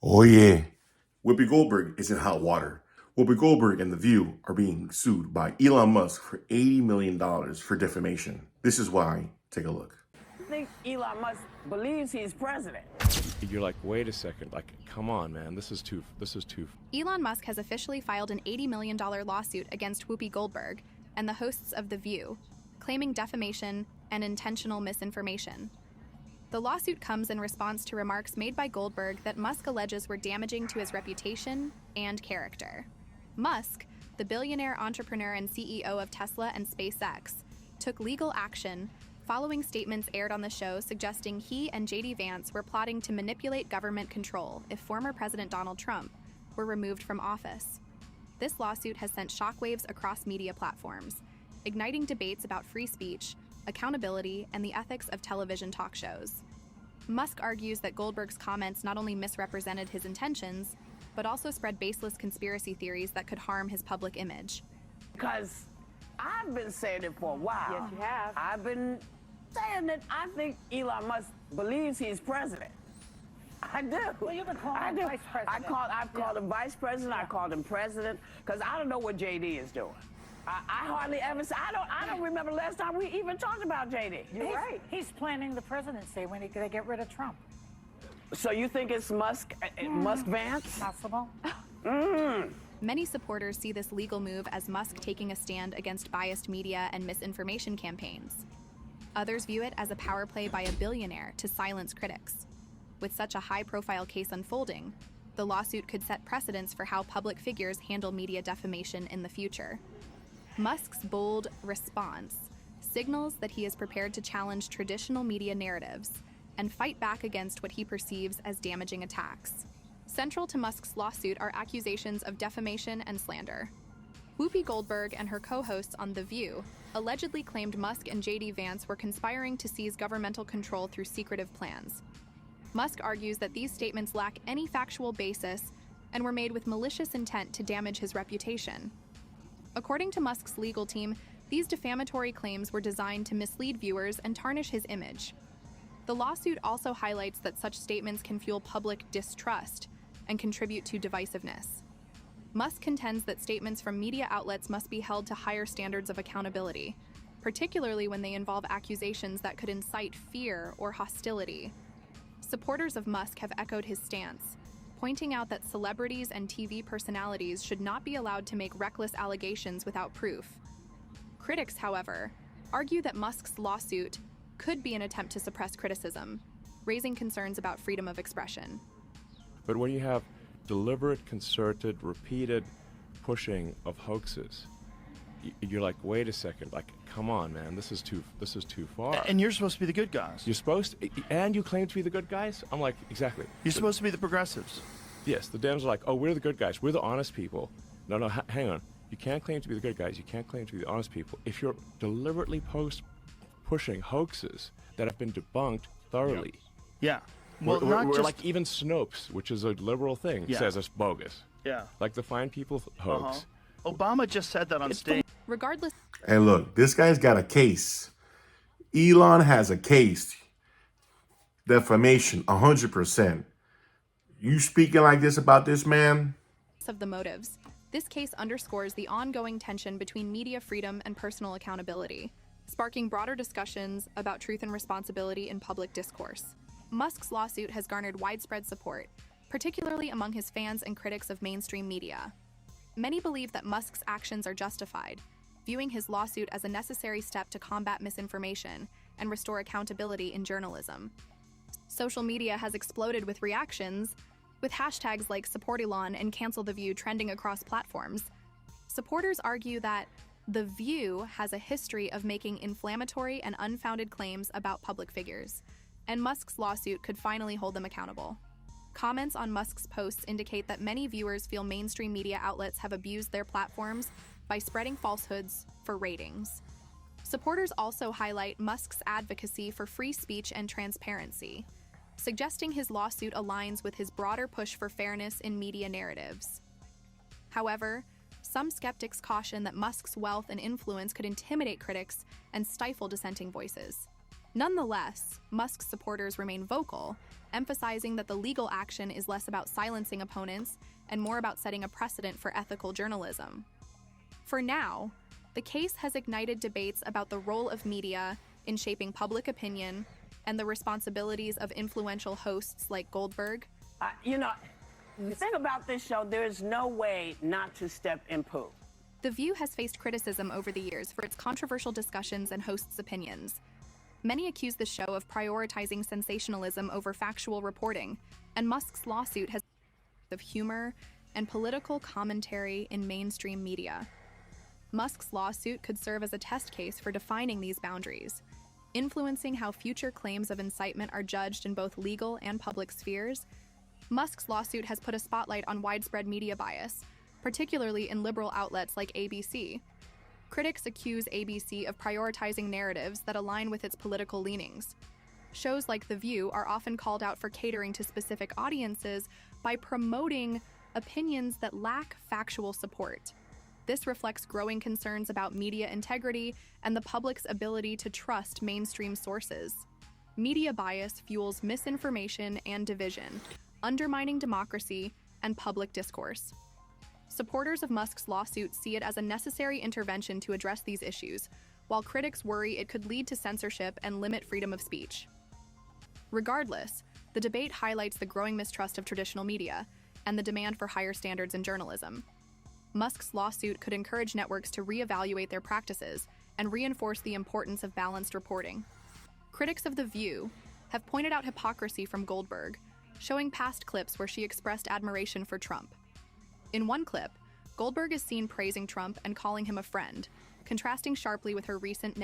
Oh yeah, Whoopi Goldberg is in hot water. Whoopi Goldberg and The View are being sued by Elon Musk for $80 million for defamation. This is why. Take a look. I think Elon Musk believes he's president. You're like, wait a second, like, come on, man, this is too. Elon Musk has officially filed an $80 million lawsuit against Whoopi Goldberg and the hosts of The View, claiming defamation and intentional misinformation. The lawsuit comes in response to remarks made by Goldberg that Musk alleges were damaging to his reputation and character. Musk, the billionaire entrepreneur and CEO of Tesla and SpaceX, took legal action following statements aired on the show suggesting he and JD Vance were plotting to manipulate government control if former President Donald Trump were removed from office. This lawsuit has sent shockwaves across media platforms, igniting debates about free speech, accountability, and the ethics of television talk shows. Musk argues that Goldberg's comments not only misrepresented his intentions, but also spread baseless conspiracy theories that could harm his public image. Because I've been saying it for a while. Yes, you have. I've been saying that I think Elon Musk believes he's president. I do. Well, you've been calling him vice president. I've called him vice president. I called him president because I don't know what JD is doing. I hardly ever say. I don't remember the last time we even talked about JD. You're right. He's planning the presidency when they get rid of Trump. So you think it's Musk Vance? Possible. Many supporters see this legal move as Musk taking a stand against biased media and misinformation campaigns. Others view it as a power play by a billionaire to silence critics. With such a high-profile case unfolding, the lawsuit could set precedents for how public figures handle media defamation in the future. Musk's bold response signals that he is prepared to challenge traditional media narratives and fight back against what he perceives as damaging attacks. Central to Musk's lawsuit are accusations of defamation and slander. Whoopi Goldberg and her co-hosts on The View allegedly claimed Musk and JD Vance were conspiring to seize governmental control through secretive plans. Musk argues that these statements lack any factual basis and were made with malicious intent to damage his reputation. According to Musk's legal team, these defamatory claims were designed to mislead viewers and tarnish his image. The lawsuit also highlights that such statements can fuel public distrust and contribute to divisiveness. Musk contends that statements from media outlets must be held to higher standards of accountability, particularly when they involve accusations that could incite fear or hostility. Supporters of Musk have echoed his stance, pointing out that celebrities and TV personalities should not be allowed to make reckless allegations without proof. Critics, however, argue that Musk's lawsuit could be an attempt to suppress criticism, raising concerns about freedom of expression. But when you have deliberate, concerted, repeated pushing of hoaxes, you're like, wait a second, like, come on, man, this is too far. And you're supposed to be the good guys. You're supposed to, and you claim to be the good guys? I'm like, exactly. You're supposed to be the progressives. Yes, the Dems are like, oh, we're the good guys. We're the honest people. No, hang on. You can't claim to be the good guys. You can't claim to be the honest people. If you're deliberately pushing hoaxes that have been debunked thoroughly. Yeah. Well, we're not just like even Snopes, which is a liberal thing, says it's bogus. Yeah. Like the Fine People hoax. Obama just said that on stage. Regardless, Hey, look, this guy's got a case. Elon has a case. Defamation, 100%. You speaking like this about this man? of the motives, this case underscores the ongoing tension between media freedom and personal accountability, sparking broader discussions about truth and responsibility in public discourse. Musk's lawsuit has garnered widespread support, particularly among his fans and critics of mainstream media. Many believe that Musk's actions are justified, viewing his lawsuit as a necessary step to combat misinformation and restore accountability in journalism. Social media has exploded with reactions, with hashtags like #SupportElon and Cancel the View trending across platforms. Supporters argue that The View has a history of making inflammatory and unfounded claims about public figures, and Musk's lawsuit could finally hold them accountable. Comments on Musk's posts indicate that many viewers feel mainstream media outlets have abused their platforms by spreading falsehoods for ratings. Supporters also highlight Musk's advocacy for free speech and transparency, suggesting his lawsuit aligns with his broader push for fairness in media narratives. However, some skeptics caution that Musk's wealth and influence could intimidate critics and stifle dissenting voices. Nonetheless, Musk's supporters remain vocal, emphasizing that the legal action is less about silencing opponents and more about setting a precedent for ethical journalism. For now, the case has ignited debates about the role of media in shaping public opinion and the responsibilities of influential hosts like Goldberg. The thing about this show, there is no way not to step in poo. The View has faced criticism over the years for its controversial discussions and hosts' opinions. Many accuse the show of prioritizing sensationalism over factual reporting, and Musk's lawsuit has of humor and political commentary in mainstream media. Musk's lawsuit could serve as a test case for defining these boundaries, influencing how future claims of incitement are judged in both legal and public spheres. Musk's lawsuit has put a spotlight on widespread media bias, particularly in liberal outlets like ABC. Critics accuse ABC of prioritizing narratives that align with its political leanings. Shows like The View are often called out for catering to specific audiences by promoting opinions that lack factual support. This reflects growing concerns about media integrity and the public's ability to trust mainstream sources. Media bias fuels misinformation and division, undermining democracy and public discourse. Supporters of Musk's lawsuit see it as a necessary intervention to address these issues, while critics worry it could lead to censorship and limit freedom of speech. Regardless, the debate highlights the growing mistrust of traditional media and the demand for higher standards in journalism. Musk's lawsuit could encourage networks to reevaluate their practices and reinforce the importance of balanced reporting. Critics of The View have pointed out hypocrisy from Goldberg, showing past clips where she expressed admiration for Trump. In one clip, Goldberg is seen praising Trump and calling him a friend, contrasting sharply with her recent negative